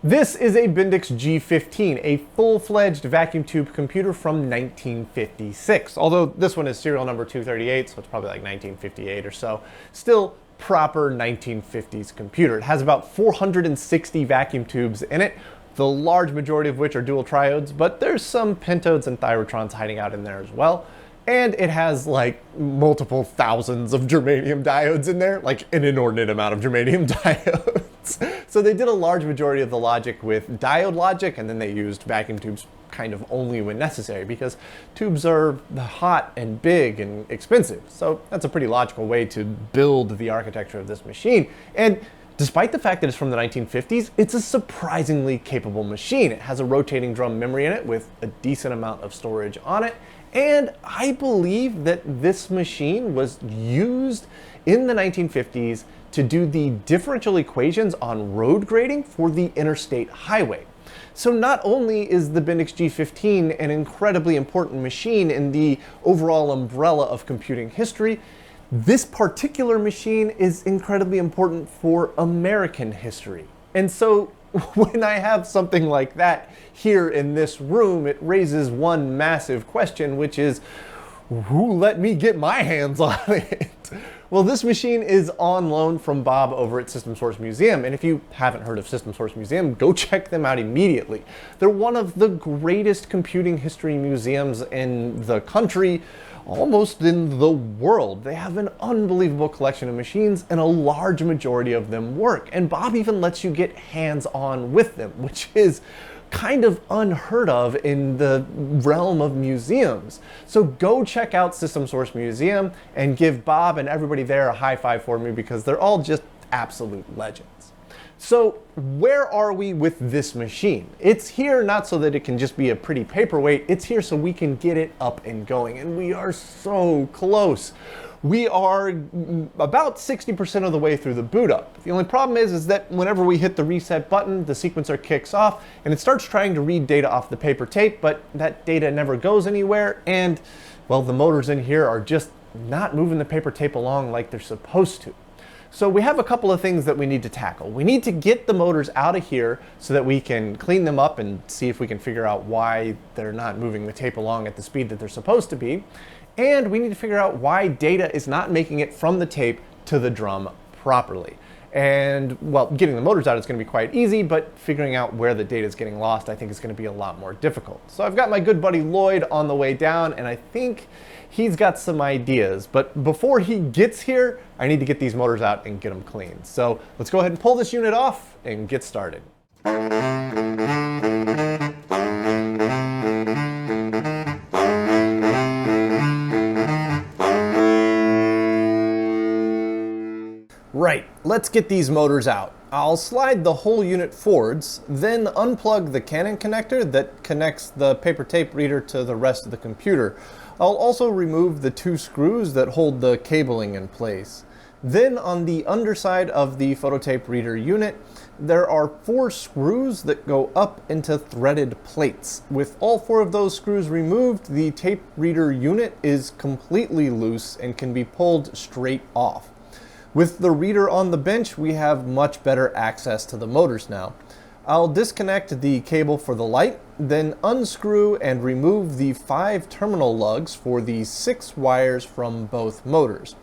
This is a Bendix G15, a full-fledged vacuum tube computer from 1956. Although this one is serial number 238, so it's probably like 1958 or so. Still proper 1950s computer. It has about 460 vacuum tubes in it, the large majority of which are dual triodes, but there's some pentodes and thyrotrons hiding out in there as well. And it has like multiple thousands of germanium diodes in there, like an inordinate amount of germanium diodes. So they did a large majority of the logic with diode logic, and then they used vacuum tubes kind of only when necessary because tubes are hot and big and expensive. So that's a pretty logical way to build the architecture of this machine. And despite the fact that it's from the 1950s, it's a surprisingly capable machine. It has a rotating drum memory in it with a decent amount of storage on it. And I believe that this machine was used in the 1950s to do the differential equations on road grading for the interstate highway. So not only is the Bendix G15 an incredibly important machine in the overall umbrella of computing history, this particular machine is incredibly important for American history. And so when I have something like that here in this room, it raises one massive question, which is, who let me get my hands on it? Well, this machine is on loan from Bob over at System Source Museum, and if you haven't heard of System Source Museum, go check them out immediately. They're one of the greatest computing history museums in the country, almost in the world. They have an unbelievable collection of machines, and a large majority of them work. And Bob even lets you get hands-on with them, which is kind of unheard of in the realm of museums. So go check out System Source Museum and give Bob and everybody there a high five for me because they're all just absolute legends. So where are we with this machine? It's here not so that it can just be a pretty paperweight, it's here so we can get it up and going, and we are so close. We are about 60% of the way through the boot up. The only problem is that whenever we hit the reset button, the sequencer kicks off and it starts trying to read data off the paper tape, but that data never goes anywhere, and well, the motors in here are just not moving the paper tape along like they're supposed to. So we have a couple of things that we need to tackle. We need to get the motors out of here so that we can clean them up and see if we can figure out why they're not moving the tape along at the speed that they're supposed to be. And we need to figure out why data is not making it from the tape to the drum properly. And well, getting the motors out is going to be quite easy, but figuring out where the data is getting lost, I think is going to be a lot more difficult. So I've got my good buddy Lloyd on the way down, and I think he's got some ideas. But before he gets here, I need to get these motors out and get them clean. So let's go ahead and pull this unit off and get started. Right, let's get these motors out. I'll slide the whole unit forwards, then unplug the Canon connector that connects the paper tape reader to the rest of the computer. I'll also remove the two screws that hold the cabling in place. Then on the underside of the phototape reader unit, there are 4 screws that go up into threaded plates. With all 4 of those screws removed, the tape reader unit is completely loose and can be pulled straight off. With the reader on the bench, we have much better access to the motors now. I'll disconnect the cable for the light, then unscrew and remove the 5 terminal lugs for the 6 wires from both motors.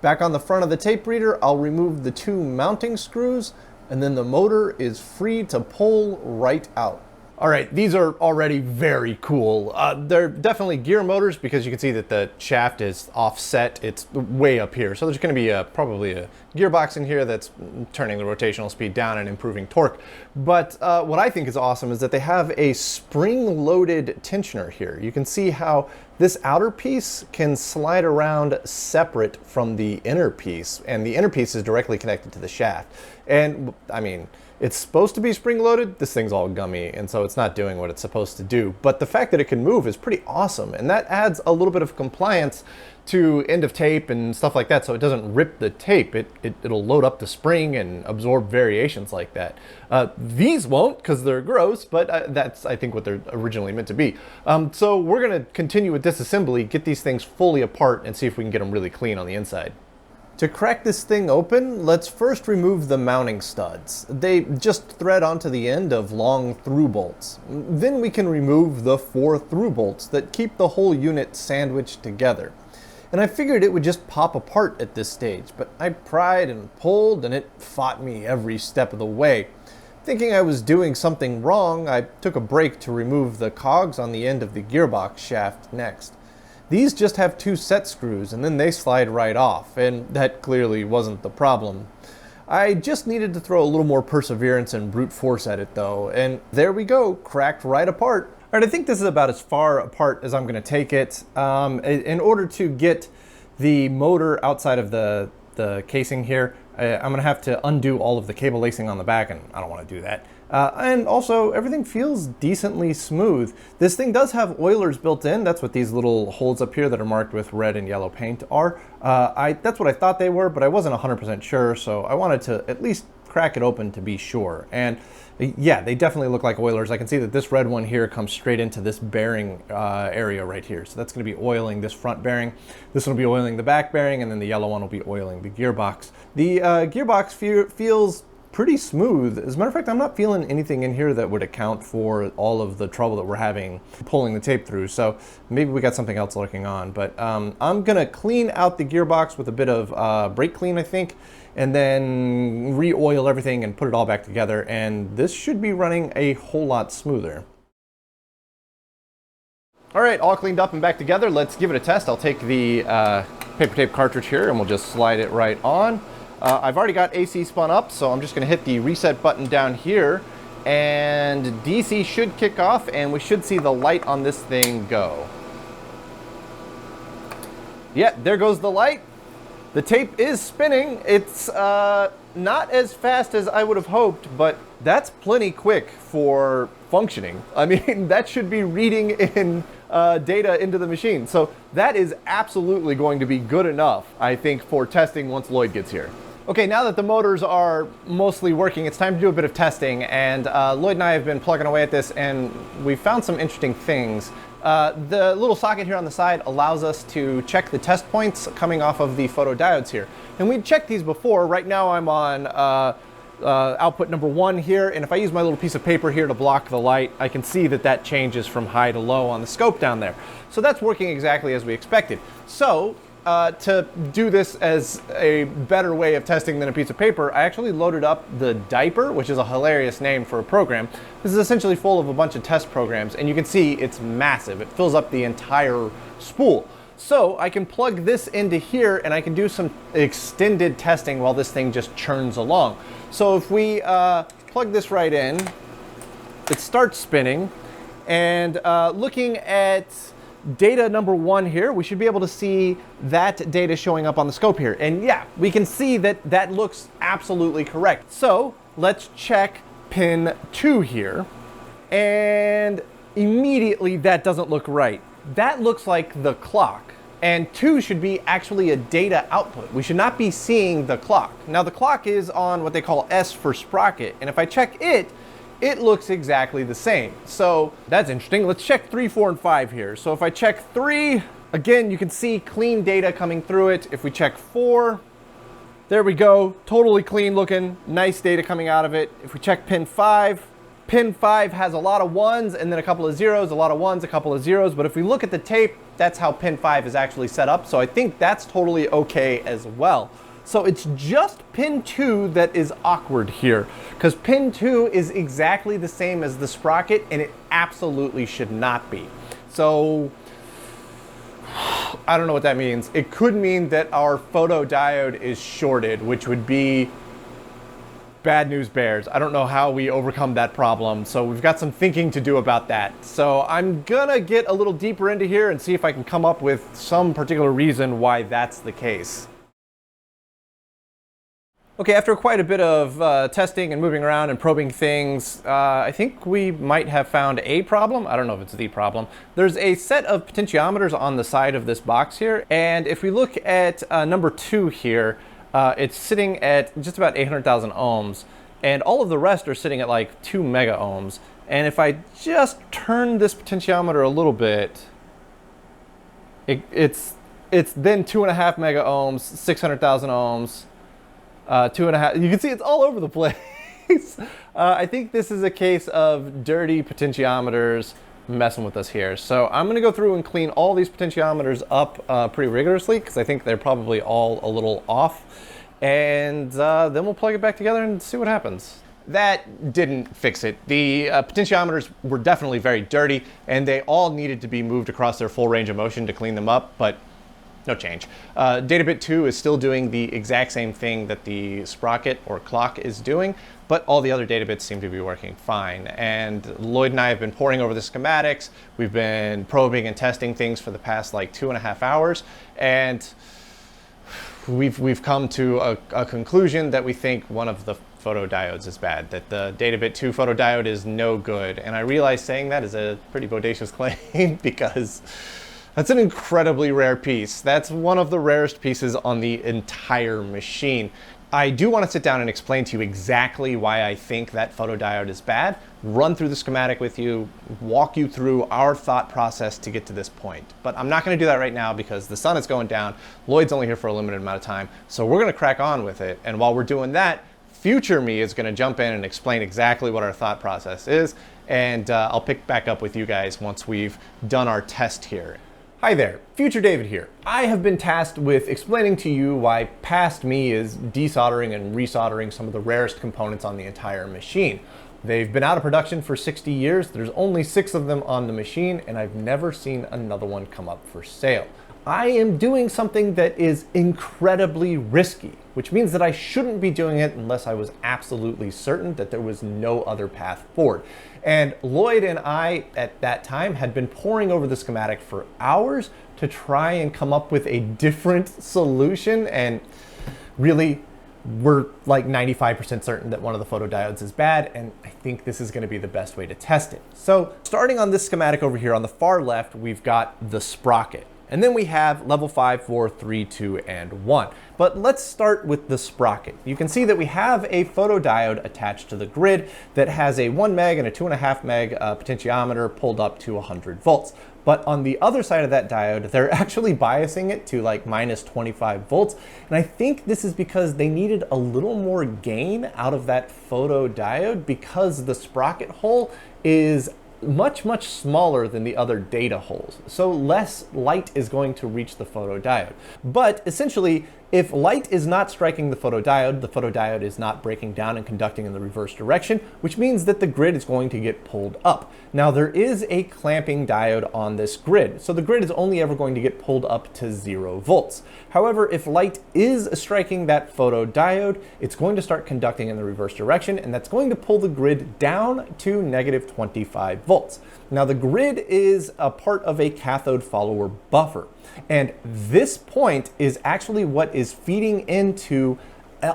Back on the front of the tape reader, I'll remove the 2 mounting screws, and then the motor is free to pull right out. All right, these are already very cool. They're definitely gear motors because you can see that the shaft is offset. It's way up here. So there's gonna be probably a gearbox in here that's turning the rotational speed down and improving torque. But what I think is awesome is that they have a spring-loaded tensioner here. You can see how this outer piece can slide around separate from the inner piece, and the inner piece is directly connected to the shaft. And I mean, it's supposed to be spring-loaded. This thing's all gummy, and so it's not doing what it's supposed to do. But the fact that it can move is pretty awesome, and that adds a little bit of compliance to end of tape and stuff like that, so it doesn't rip the tape. It'll load up the spring and absorb variations like that. These won't, because they're gross, but that's, I think, what they're originally meant to be. So we're going to continue with disassembly, get these things fully apart, and see if we can get them really clean on the inside. To crack this thing open, let's first remove the mounting studs. They just thread onto the end of long through bolts. Then we can remove the 4 through bolts that keep the whole unit sandwiched together. And I figured it would just pop apart at this stage, but I pried and pulled and it fought me every step of the way. Thinking I was doing something wrong, I took a break to remove the cogs on the end of the gearbox shaft next. These just have 2 set screws and then they slide right off, and that clearly wasn't the problem. I just needed to throw a little more perseverance and brute force at it though, and there we go, cracked right apart. All right, I think this is about as far apart as I'm going to take it. In order to get the motor outside of the casing here, I'm going to have to undo all of the cable lacing on the back, and I don't want to do that. And also, everything feels decently smooth. This thing does have oilers built in. That's what these little holes up here that are marked with red and yellow paint are. That's what I thought they were, but I wasn't 100% sure, so I wanted to at least crack it open to be sure. And yeah, they definitely look like oilers. I can see that this red one here comes straight into this bearing area right here. So that's going to be oiling this front bearing. This one will be oiling the back bearing, and then the yellow one will be oiling the gearbox. The gearbox feels pretty smooth. As a matter of fact, I'm not feeling anything in here that would account for all of the trouble that we're having pulling the tape through. So maybe we got something else lurking on. But I'm going to clean out the gearbox with a bit of brake clean, I think, and then re-oil everything and put it all back together. And this should be running a whole lot smoother. All right, all cleaned up and back together. Let's give it a test. I'll take the paper tape cartridge here and we'll just slide it right on. I've already got AC spun up, so I'm just going to hit the reset button down here, and DC should kick off, and we should see the light on this thing go. Yeah, there goes the light. The tape is spinning. It's not as fast as I would have hoped, but that's plenty quick for functioning. I mean, that should be reading in data into the machine. So that is absolutely going to be good enough, I think, for testing once Lloyd gets here. Okay, now that the motors are mostly working, it's time to do a bit of testing, and Lloyd and I have been plugging away at this, and we found some interesting things. The little socket here on the side allows us to check the test points coming off of the photodiodes here. And we'd checked these before. Right now I'm on output number 1 here, and if I use my little piece of paper here to block the light, I can see that that changes from high to low on the scope down there. So that's working exactly as we expected. So to do this as a better way of testing than a piece of paper, I actually loaded up the diaper, which is a hilarious name for a program. This is essentially full of a bunch of test programs, and you can see it's massive. It fills up the entire spool. So I can plug this into here and I can do some extended testing while this thing just churns along. So if we plug this right in, it starts spinning, and looking at data number 1 here, we should be able to see that data showing up on the scope here. And yeah, we can see that that looks absolutely correct. So let's check pin 2 here, and immediately that doesn't look right. That looks like the clock, and 2 should be actually a data output. We should not be seeing the clock. Now the clock is on what they call S for sprocket, and if I check it, it looks exactly the same. So that's interesting. Let's check 3, 4, and 5 here. So if I check 3, again, you can see clean data coming through it. If we check 4, there we go, totally clean looking, nice data coming out of it. If we check pin 5 has a lot of 1s and then a couple of 0s, a lot of 1s, a couple of 0s. But if we look at the tape, that's how pin 5 is actually set up. So I think that's totally okay as well. So it's just pin 2 that is awkward here, because pin 2 is exactly the same as the sprocket, and it absolutely should not be. So I don't know what that means. It could mean that our photodiode is shorted, which would be bad news bears. I don't know how we overcome that problem, so we've got some thinking to do about that. So I'm gonna get a little deeper into here and see if I can come up with some particular reason why that's the case. Okay, after quite a bit of testing and moving around and probing things, I think we might have found a problem. I don't know if it's the problem. There's a set of potentiometers on the side of this box here, and if we look at number 2 here, it's sitting at just about 800,000 ohms, and all of the rest are sitting at like 2 mega ohms. And if I just turn this potentiometer a little bit, it's It's then 2.5 mega ohms, 600,000 ohms, 2.5. You can see it's all over the place. I think this is a case of dirty potentiometers messing with us here. So I'm going to go through and clean all these potentiometers up pretty rigorously because I think they're probably all a little off. And then we'll plug it back together and see what happens. That didn't fix it. The potentiometers were definitely very dirty, and they all needed to be moved across their full range of motion to clean them up, but no change. Data bit 2 is still doing the exact same thing that the sprocket or clock is doing, but all the other data bits seem to be working fine. And Lloyd and I have been poring over the schematics. We've been probing and testing things for the past like 2.5 hours, and we've come to a conclusion that we think one of the photodiodes is bad, that the data bit 2 photodiode is no good. And I realize saying that is a pretty bodacious claim because that's an incredibly rare piece. That's one of the rarest pieces on the entire machine. I do want to sit down and explain to you exactly why I think that photodiode is bad, run through the schematic with you, walk you through our thought process to get to this point. But I'm not going to do that right now because the sun is going down. Lloyd's only here for a limited amount of time, so we're going to crack on with it. And while we're doing that, future me is going to jump in and explain exactly what our thought process is, and I'll pick back up with you guys once we've done our test here. Hi there, Future David here. I have been tasked with explaining to you why past me is desoldering and resoldering some of the rarest components on the entire machine. They've been out of production for 60 years, there's only 6 of them on the machine, and I've never seen another one come up for sale. I am doing something that is incredibly risky, which means that I shouldn't be doing it unless I was absolutely certain that there was no other path forward. And Lloyd and I, at that time, had been poring over the schematic for hours to try and come up with a different solution, and really, we're like 95% certain that one of the photodiodes is bad, and I think this is going to be the best way to test it. So starting on this schematic over here on the far left, we've got the sprocket. And then we have level 5, 4, 3, 2, and 1. But let's start with the sprocket. You can see that we have a photodiode attached to the grid that has a 1 meg and a 2.5 meg potentiometer pulled up to 100 volts. But on the other side of that diode, they're actually biasing it to like minus 25 volts. And I think this is because they needed a little more gain out of that photodiode because the sprocket hole is much smaller than the other data holes. So less light is going to reach the photodiode. But essentially, if light is not striking the photodiode is not breaking down and conducting in the reverse direction, which means that the grid is going to get pulled up. Now there is a clamping diode on this grid, so the grid is only ever going to get pulled up to 0 volts. However, if light is striking that photodiode, it's going to start conducting in the reverse direction, and that's going to pull the grid down to negative 25 volts. Now the grid is a part of a cathode follower buffer. And this point is actually what is feeding into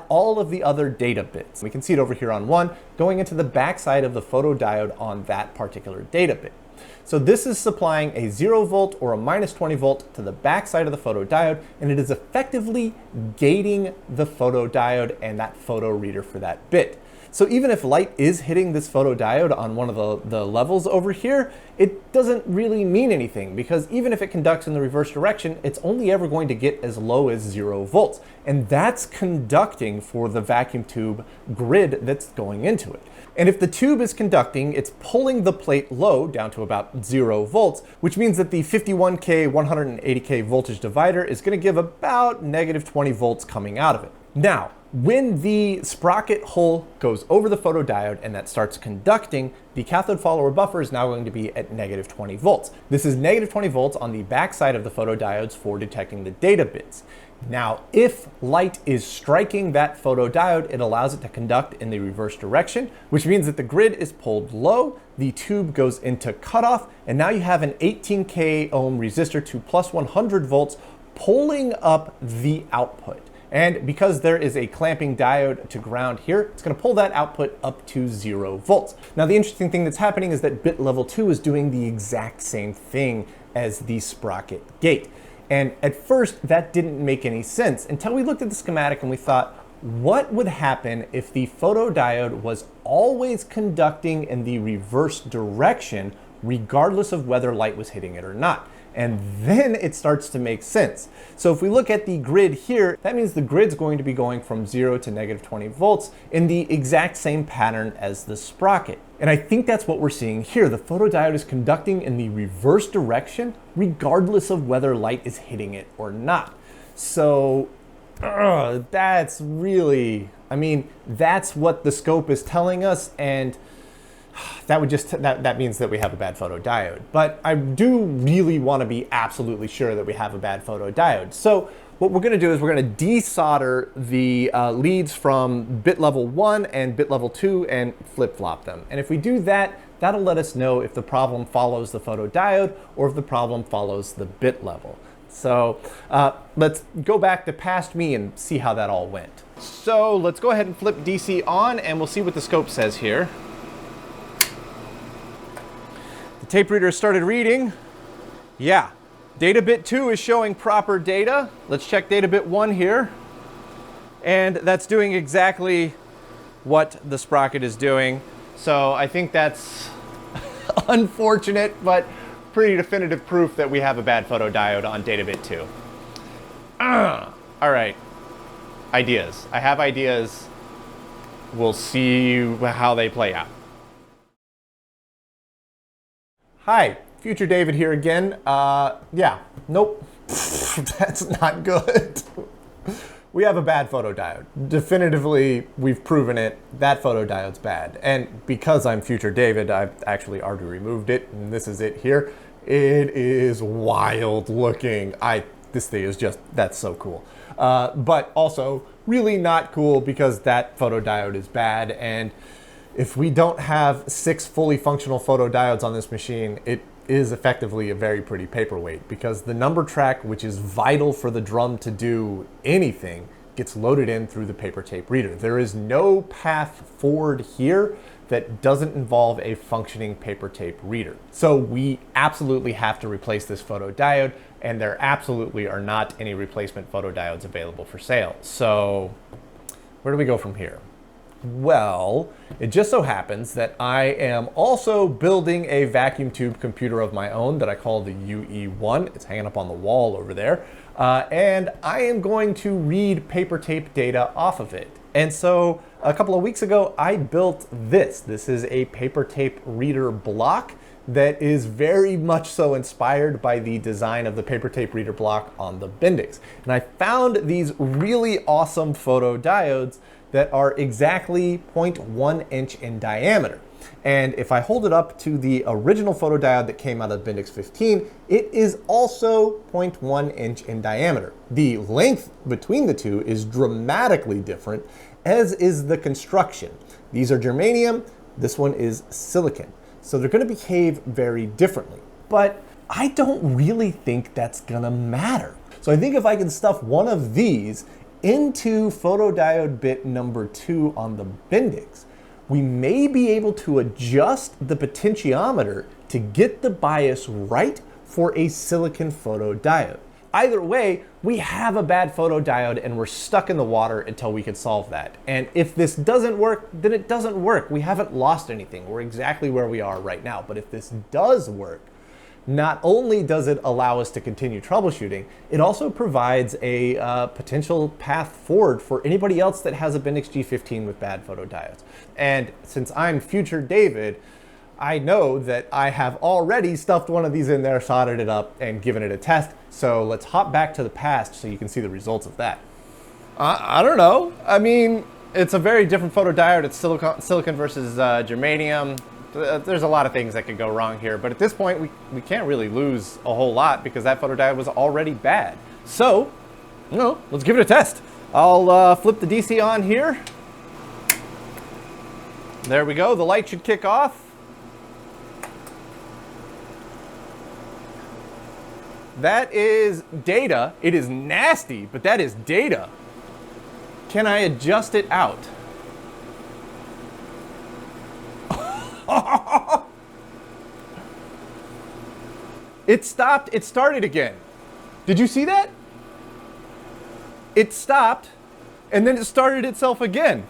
all of the other data bits. We can see it over here on 1, going into the backside of the photodiode on that particular data bit. So this is supplying a 0 volt or a minus 20 volt to the backside of the photodiode, and it is effectively gating the photodiode and that photo reader for that bit. So even if light is hitting this photodiode on one of the levels over here, it doesn't really mean anything because even if it conducts in the reverse direction, it's only ever going to get as low as 0 volts. And that's conducting for the vacuum tube grid that's going into it. And if the tube is conducting, it's pulling the plate low down to about 0 volts, which means that the 51K, 180K voltage divider is going to give about negative 20 volts coming out of it. Now, when the sprocket hole goes over the photodiode and that starts conducting, the cathode follower buffer is now going to be at negative 20 volts. This is negative 20 volts on the backside of the photodiodes for detecting the data bits. Now, if light is striking that photodiode, it allows it to conduct in the reverse direction, which means that the grid is pulled low, the tube goes into cutoff, and now you have an 18K ohm resistor to plus 100 volts pulling up the output. And because there is a clamping diode to ground here, it's going to pull that output up to 0 volts. Now the interesting thing that's happening is that bit level 2 is doing the exact same thing as the sprocket gate. And at first that didn't make any sense until we looked at the schematic and we thought, what would happen if the photodiode was always conducting in the reverse direction regardless of whether light was hitting it or not? and then it starts to make sense. So if we look at the grid here, that means the grid's going to be going from 0 to negative 20 volts in the exact same pattern as the sprocket. And I think that's what we're seeing here. The photodiode is conducting in the reverse direction, regardless of whether light is hitting it or not. So that's really, I mean, that's what the scope is telling us, and that would just, that means that we have a bad photodiode. But I do really want to be absolutely sure that we have a bad photodiode. So what we're going to do is we're going to desolder the leads from bit level 1 and bit level 2 and flip-flop them. And if we do that, that'll let us know if the problem follows the photodiode or if the problem follows the bit level. So let's go back to past me and see how that all went. So let's go ahead and flip DC on and we'll see what the scope says here. The tape reader started reading. Yeah, data bit 2 is showing proper data. Let's check data bit 1 here. And that's doing exactly what the sprocket is doing. So I think that's unfortunate, but pretty definitive proof that we have a bad photodiode on data bit 2. All right, ideas. I have ideas. We'll see how they play out. Hi, Future David here again. Yeah, nope, that's not good. We have a bad photodiode. Definitively, we've proven it. That photodiode's bad. And because I'm Future David, I've actually already removed it, and this is it here. It is wild looking. This thing is just, that's so cool. But also really not cool because that photodiode is bad. And if we don't have 6 fully functional photodiodes on this machine, it is effectively a very pretty paperweight, because the number track, which is vital for the drum to do anything, gets loaded in through the paper tape reader. There is no path forward here that doesn't involve a functioning paper tape reader. So we absolutely have to replace this photodiode, and there absolutely are not any replacement photodiodes available for sale. So where do we go from here? Well, it just so happens that I am also building a vacuum tube computer of my own that I call the UE1. It's hanging up on the wall over there. And I am going to read paper tape data off of it. And so a couple of weeks ago, I built this. This is a paper tape reader block that is very much so inspired by the design of the paper tape reader block on the Bendix. And I found these really awesome photodiodes that are exactly 0.1 inch in diameter. And if I hold it up to the original photodiode that came out of Bendix 15, it is also 0.1 inch in diameter. The length between the two is dramatically different, as is the construction. These are germanium, this one is silicon. So they're gonna behave very differently. But I don't really think that's gonna matter. So I think if I can stuff one of these into photodiode bit number 2 on the Bendix, we may be able to adjust the potentiometer to get the bias right for a silicon photodiode. Either way, we have a bad photodiode and we're stuck in the water until we can solve that. And if this doesn't work, then it doesn't work. We haven't lost anything. We're exactly where we are right now. But if this does work, not only does it allow us to continue troubleshooting, it also provides a potential path forward for anybody else that has a Bendix G15 with bad photodiodes. And since I'm Future David, I know that I have already stuffed one of these in there, soldered it up, and given it a test. So let's hop back to the past so you can see the results of that. I don't know. I mean, it's a very different photodiode. It's silicon versus germanium. There's a lot of things that could go wrong here, but at this point we can't really lose a whole lot because that photodiode was already bad. So, you know, let's give it a test. I'll flip the DC on here. There we go, the light should kick off. That is data. It is nasty, but that is data. Can I adjust it out? It stopped, it started again. Did you see that? It stopped, and then it started itself again.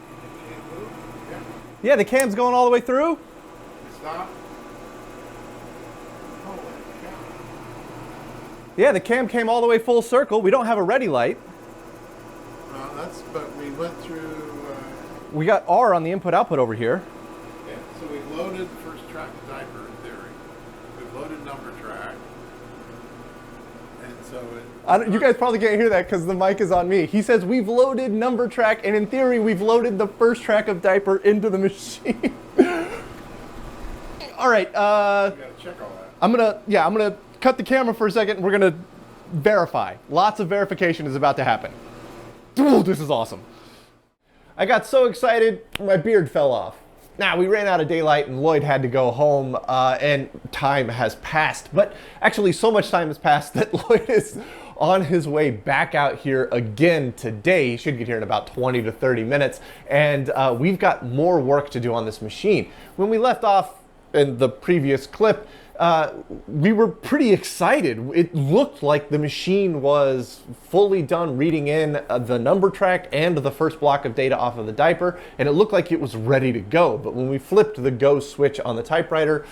Yeah, the cam's going all the way through. It stopped. Holy cow. Yeah, the cam came all the way full circle. We don't have a ready light. But we went through... We got R on the input-output over here. Yeah, so we've loaded first track of diaper in theory. We've loaded number track. And so you guys probably can't hear that because the mic is on me. He says we've loaded number track, and in theory, we've loaded the first track of diaper into the machine. All right. we gotta check all that. I'm gonna cut the camera for a second. We're gonna verify. Lots of verification is about to happen. Ooh, this is awesome. I got so excited, my beard fell off. Now, we ran out of daylight and Lloyd had to go home, and time has passed. But actually, so much time has passed that Lloyd is on his way back out here again today. He should get here in about 20 to 30 minutes. And we've got more work to do on this machine. When we left off in the previous clip, we were pretty excited. It looked like the machine was fully done reading in the number track and the first block of data off of the diaper, and it looked like it was ready to go. But when we flipped the go switch on the typewriter,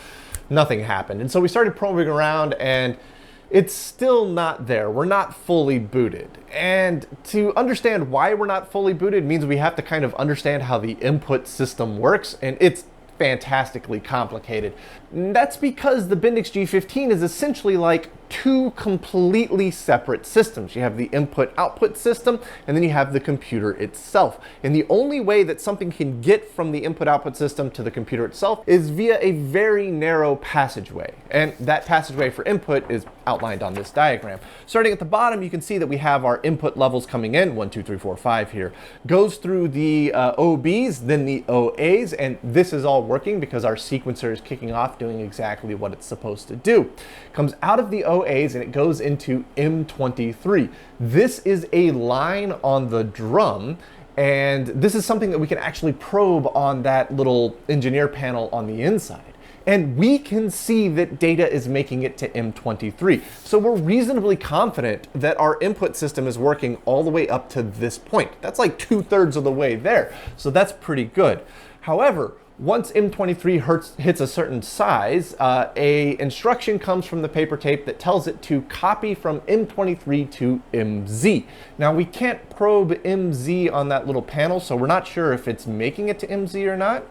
nothing happened. And so we started probing around, and it's still not there. We're not fully booted. And to understand why we're not fully booted means we have to kind of understand how the input system works, and it's fantastically complicated. And that's because the Bendix G15 is essentially like two completely separate systems. You have the input-output system, and then you have the computer itself. And the only way that something can get from the input-output system to the computer itself is via a very narrow passageway. And that passageway for input is outlined on this diagram. Starting at the bottom, you can see that we have our input levels coming in, 1, 2, 3, 4, 5 here. Goes through the OBs, then the OAs, and this is all working because our sequencer is kicking off doing exactly what it's supposed to do. Comes out of the OAs and it goes into M23. This is a line on the drum, and this is something that we can actually probe on that little engineer panel on the inside. And we can see that data is making it to M23. So we're reasonably confident that our input system is working all the way up to this point. That's like 2/3 of the way there. So that's pretty good. However, once M23 hits a certain size, a instruction comes from the paper tape that tells it to copy from M23 to MZ. Now we can't probe MZ on that little panel, so we're not sure if it's making it to MZ or not.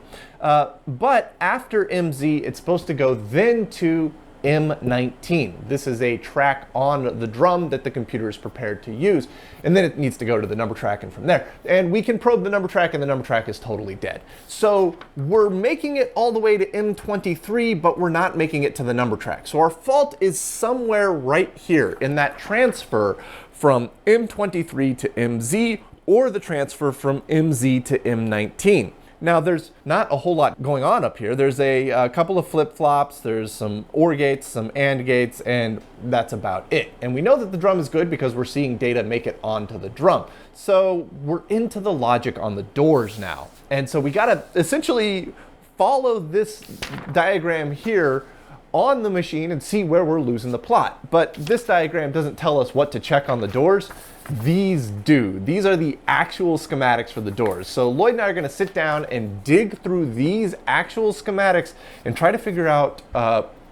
But after MZ, it's supposed to go then to M19. This is a track on the drum that the computer is prepared to use. And then it needs to go to the number track and from there. And we can probe the number track, and the number track is totally dead. So we're making it all the way to M23, but we're not making it to the number track. So our fault is somewhere right here in that transfer from M23 to MZ, or the transfer from MZ to M19. Now, there's not a whole lot going on up here. There's a couple of flip-flops, there's some OR gates, some AND gates, and that's about it. And we know that the drum is good because we're seeing data make it onto the drum. So we're into the logic on the doors now. And so we gotta essentially follow this diagram here on the machine and see where we're losing the plot. But this diagram doesn't tell us what to check on the doors. These do. These are the actual schematics for the doors. So Lloyd and I are gonna sit down and dig through these actual schematics and try to figure out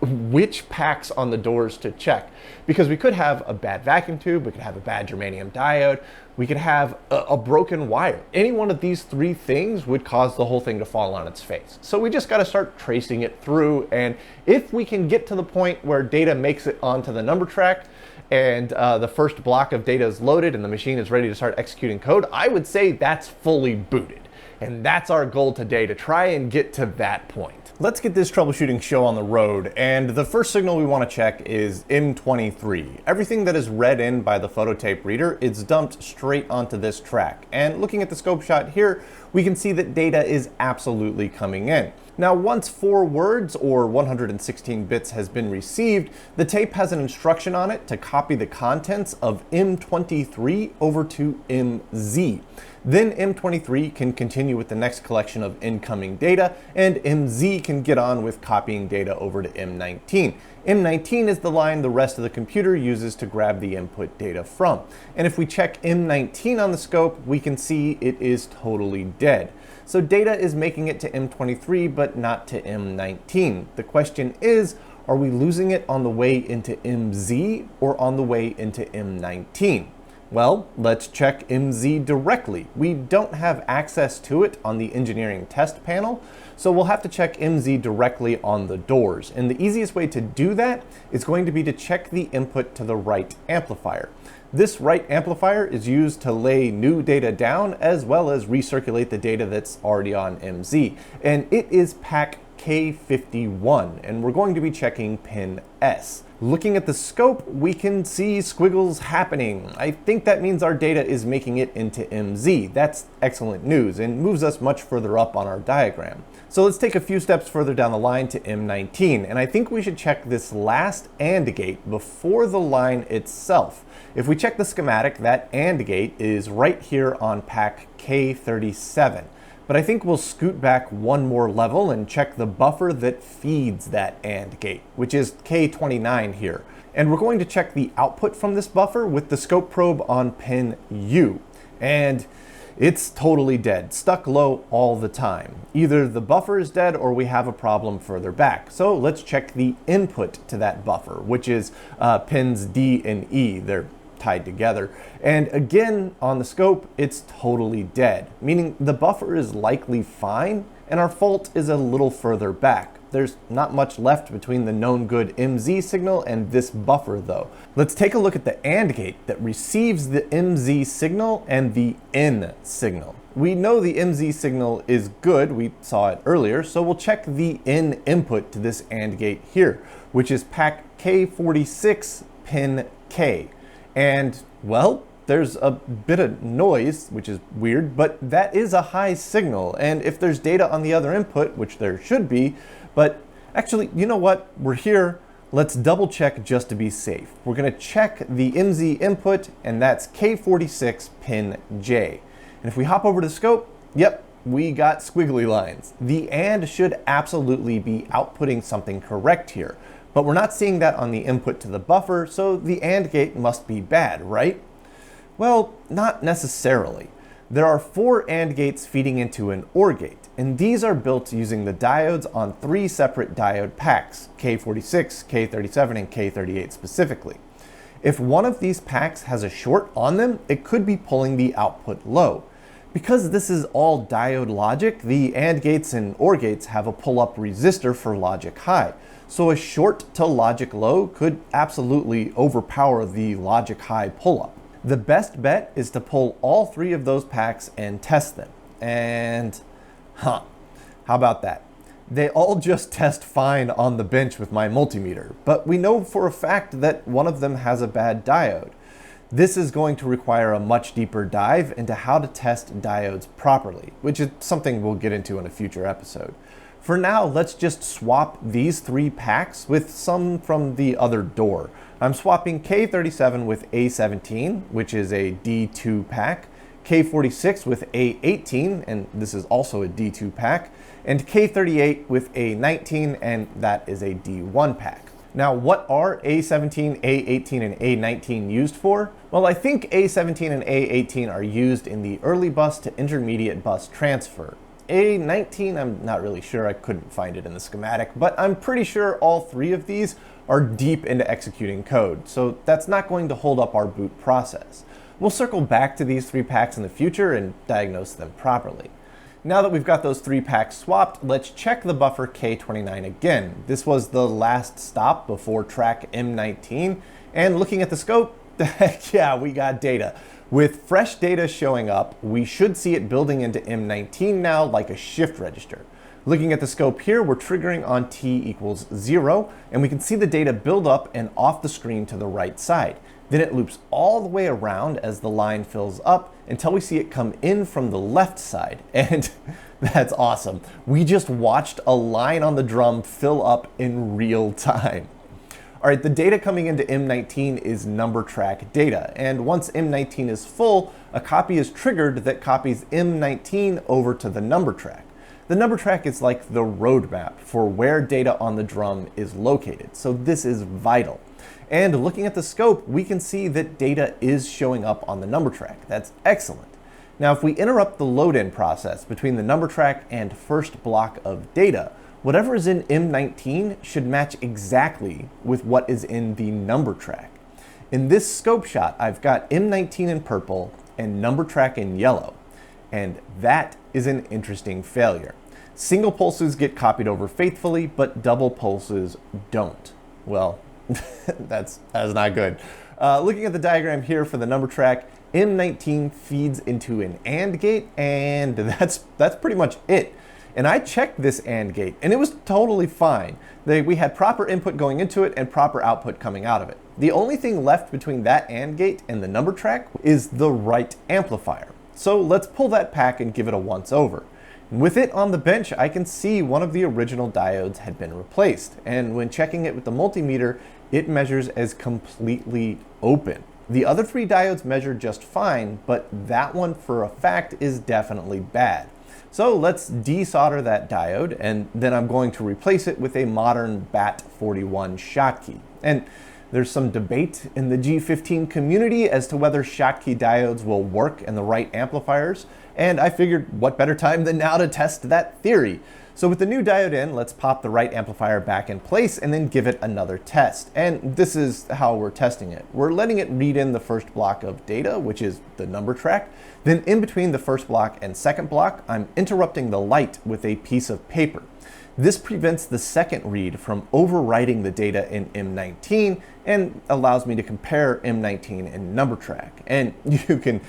which packs on the doors to check. Because we could have a bad vacuum tube, we could have a bad germanium diode, we could have a broken wire. Any one of these three things would cause the whole thing to fall on its face. So we just gotta start tracing it through, and if we can get to the point where data makes it onto the number track, and the first block of data is loaded and the machine is ready to start executing code, I would say that's fully booted. And that's our goal today, to try and get to that point. Let's get this troubleshooting show on the road, and the first signal we want to check is M23. Everything that is read in by the phototape reader is dumped straight onto this track. And looking at the scope shot here, we can see that data is absolutely coming in. Now, once 4 words or 116 bits has been received, the tape has an instruction on it to copy the contents of M23 over to MZ. Then M23 can continue with the next collection of incoming data, and MZ can get on with copying data over to M19. M19 is the line the rest of the computer uses to grab the input data from. And if we check M19 on the scope, we can see it is totally dead. So data is making it to M23, but not to M19. The question is, are we losing it on the way into MZ or on the way into M19? Well, let's check MZ directly. We don't have access to it on the engineering test panel, so we'll have to check MZ directly on the doors. And the easiest way to do that is going to be to check the input to the right amplifier. This right amplifier is used to lay new data down as well as recirculate the data that's already on MZ. And it is pack K51, and we're going to be checking pin S. Looking at the scope, we can see squiggles happening. I think that means our data is making it into MZ. That's excellent news and moves us much further up on our diagram. So let's take a few steps further down the line to M19, and I think we should check this last AND gate before the line itself. If we check the schematic, that AND gate is right here on pack K37. But I think we'll scoot back one more level and check the buffer that feeds that AND gate, which is K29 here. And we're going to check the output from this buffer with the scope probe on pin U. And it's totally dead, stuck low all the time. Either the buffer is dead or we have a problem further back. So let's check the input to that buffer, which is pins D and E. They're tied together. And again, on the scope, it's totally dead, meaning the buffer is likely fine and our fault is a little further back. There's not much left between the known good MZ signal and this buffer though. Let's take a look at the AND gate that receives the MZ signal and the N signal. We know the MZ signal is good, we saw it earlier, so we'll check the N input to this AND gate here, which is pack K46 pin K. And, well, there's a bit of noise, which is weird, but that is a high signal. And if there's data on the other input, which there should be, but actually, you know what? We're here. Let's double check just to be safe. We're going to check the MZ input, and that's K46 pin J. And if we hop over to the scope, yep, we got squiggly lines. The AND should absolutely be outputting something correct here. But we're not seeing that on the input to the buffer, so the AND gate must be bad, right? Well, not necessarily. There are 4 AND gates feeding into an OR gate, and these are built using the diodes on 3 separate diode packs, K46, K37, and K38 specifically. If one of these packs has a short on them, it could be pulling the output low. Because this is all diode logic, the AND gates and OR gates have a pull-up resistor for logic high. So a short to logic low could absolutely overpower the logic high pull-up. The best bet is to pull all 3 of those packs and test them. And, how about that? They all just test fine on the bench with my multimeter, but we know for a fact that one of them has a bad diode. This is going to require a much deeper dive into how to test diodes properly, which is something we'll get into in a future episode. For now, let's just swap these 3 packs with some from the other door. I'm swapping K37 with A17, which is a D2 pack, K46 with A18, and this is also a D2 pack, and K38 with A19, and that is a D1 pack. Now, what are A17, A18, and A19 used for? Well, I think A17 and A18 are used in the early bus to intermediate bus transfer. A19, I'm not really sure, I couldn't find it in the schematic, but I'm pretty sure all 3 of these are deep into executing code, so that's not going to hold up our boot process. We'll circle back to these 3 packs in the future and diagnose them properly. Now that we've got those 3 packs swapped, let's check the buffer K29 again. This was the last stop before track M19, and looking at the scope, heck yeah, we got data. With fresh data showing up, we should see it building into M19 now like a shift register. Looking at the scope here, we're triggering on T equals 0, and we can see the data build up and off the screen to the right side. Then it loops all the way around as the line fills up until we see it come in from the left side. And that's awesome. We just watched a line on the drum fill up in real time. All right, the data coming into M19 is number track data, and once M19 is full, a copy is triggered that copies M19 over to the number track. The number track is like the roadmap for where data on the drum is located, so this is vital. And looking at the scope, we can see that data is showing up on the number track. That's excellent. Now, if we interrupt the load-in process between the number track and first block of data, whatever is in M19 should match exactly with what is in the number track. In this scope shot, I've got M19 in purple and number track in yellow, and that is an interesting failure. Single pulses get copied over faithfully, but double pulses don't. Well, that's not good. Looking at the diagram here for the number track, M19 feeds into an AND gate, and that's pretty much it. And I checked this AND gate, and it was totally fine. We had proper input going into it and proper output coming out of it. The only thing left between that AND gate and the number track is the right amplifier. So let's pull that pack and give it a once over. With it on the bench, I can see one of the original diodes had been replaced, and when checking it with the multimeter, it measures as completely open. The other 3 diodes measure just fine, but that one for a fact is definitely bad. So let's desolder that diode, and then I'm going to replace it with a modern BAT41 Schottky. And there's some debate in the G15 community as to whether Schottky diodes will work in the right amplifiers, and I figured what better time than now to test that theory. So with the new diode in, let's pop the right amplifier back in place and then give it another test. And this is how we're testing it. We're letting it read in the first block of data, which is the number track. Then in between the first block and second block, I'm interrupting the light with a piece of paper. This prevents the second read from overwriting the data in M19 and allows me to compare M19 and number track. And you can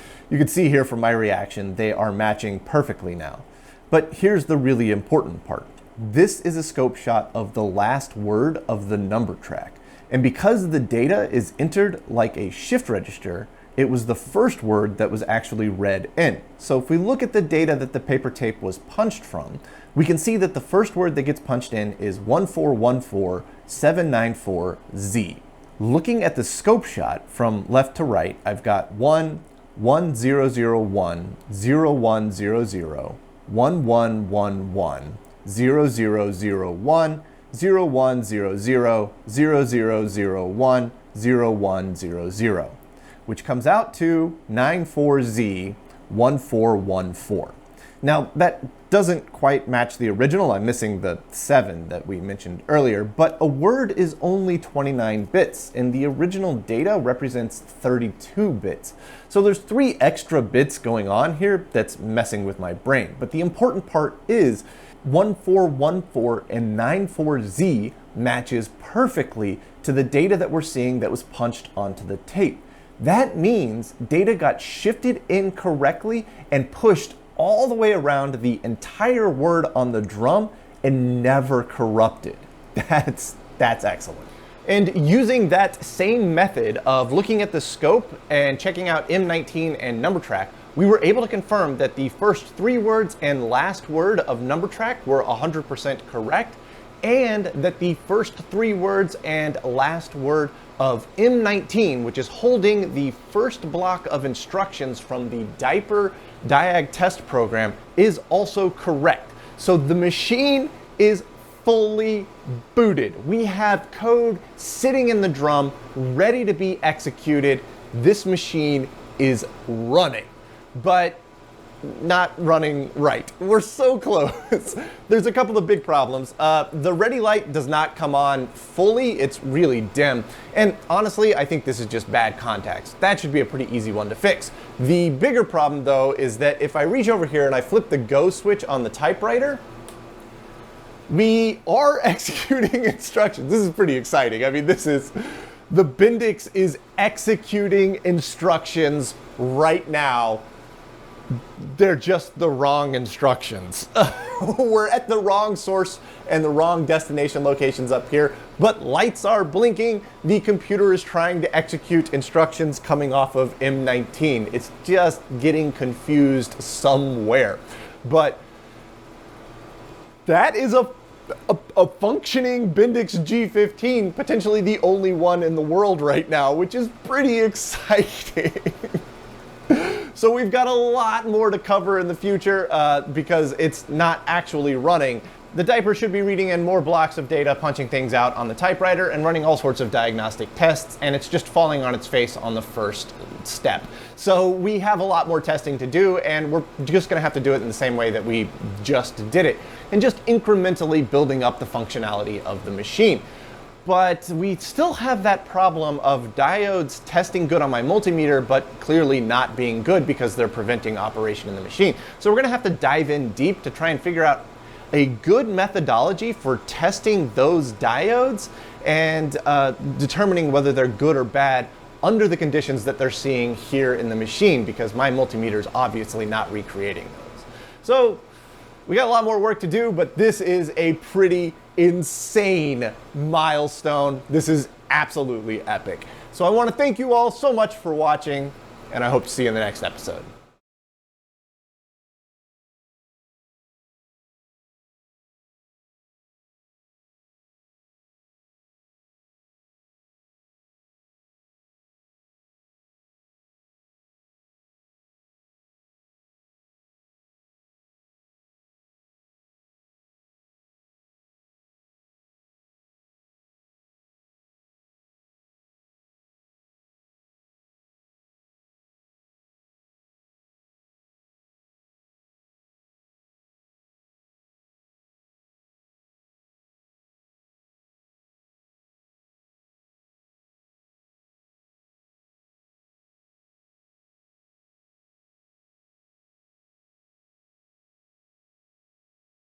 see here from my reaction, they are matching perfectly now. But here's the really important part. This is a scope shot of the last word of the number track. And because the data is entered like a shift register, it was the first word that was actually read in. So if we look at the data that the paper tape was punched from, we can see that the first word that gets punched in is 1414794Z. Looking at the scope shot from left to right, I've got 1, 1001, 0100, 1111, 0001, 0100, 0001, 0100, which comes out to 94Z1414. Now that doesn't quite match the original. I'm missing the 7 that we mentioned earlier, but a word is only 29 bits and the original data represents 32 bits. So there's 3 extra bits going on here that's messing with my brain. But the important part is 1414 and 94Z matches perfectly to the data that we're seeing that was punched onto the tape. That means data got shifted incorrectly and pushed all the way around the entire word on the drum and never corrupted. That's excellent. And using that same method of looking at the scope and checking out M19 and number track, we were able to confirm that the first 3 words and last word of number track were 100% correct, and that the first 3 words and last word of M19, which is holding the first block of instructions from the diaper diag test program, is also correct. So the machine is fully booted. We have code sitting in the drum, ready to be executed. This machine is running, but not running right. We're so close. There's a couple of big problems. The ready light does not come on fully. It's really dim. And honestly, I think this is just bad contacts. That should be a pretty easy one to fix. The bigger problem though is that if I reach over here and I flip the go switch on the typewriter, we are executing instructions. This is pretty exciting. I mean, the Bendix is executing instructions right now. They're just the wrong instructions. We're at the wrong source and the wrong destination locations up here, but lights are blinking. The computer is trying to execute instructions coming off of M19. It's just getting confused somewhere. But that is a functioning Bendix G15, potentially the only one in the world right now, which is pretty exciting. So we've got a lot more to cover in the future because it's not actually running, The diaper should be reading in more blocks of data, punching things out on the typewriter, and running all sorts of diagnostic tests, and it's just falling on its face on the first step. So we have a lot more testing to do, and we're just gonna have to do it in the same way that we just did it, and just incrementally building up the functionality of the machine. But we still have that problem of diodes testing good on my multimeter, but clearly not being good because they're preventing operation in the machine. So we're gonna have to dive in deep to try and figure out a good methodology for testing those diodes and determining whether they're good or bad under the conditions that they're seeing here in the machine, because my multimeter is obviously not recreating those. So we got a lot more work to do, but this is a pretty insane milestone. This is absolutely epic. So I want to thank you all so much for watching, and I hope to see you in the next episode.